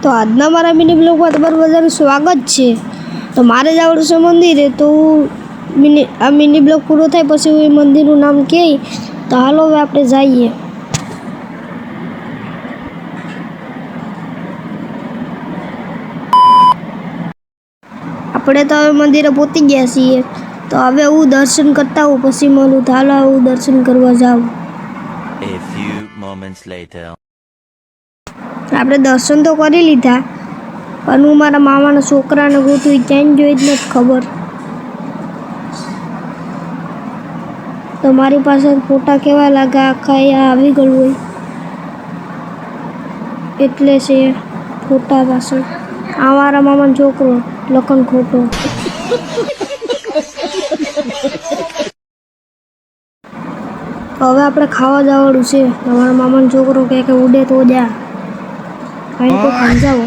તો આજના મારા મિની બ્લોગમાં તમારું બધાનું સ્વાગત છે। તો મારે જવાનું છે મંદિરે, તો આ મિની બ્લોગ પૂરો થાય પછી એ મંદિરનું નામ કહે, તો હાલો હવે આપણે જઈએ। આપણે તો હવે મંદિરે પહોંચી ગયા છીએ, તો હવે હું દર્શન કરતા હોઉં પછી મળું, તો હાલો હું દર્શન કરવા જાઉં। A few moments later. આપણે દર્શન તો કરી લીધા, પણ હું મારા મામાના છોકરાને ગોતું ક્યાંય જોઈ જ નથી ખબર। તો મારી પાસે ફોટા કેવા લાગ્યા, આખા અહીંયા આવી ગયું હોય એટલે છે ફોટા પાછળ આ મારા મામાનો છોકરો લખન ખોટો। હવે આપણે ખાવા જવાનું છે। તમારા મામાનો છોકરો કહે કે ઉડે તો જા, કાંઈ તો ખાઈ જાઓ।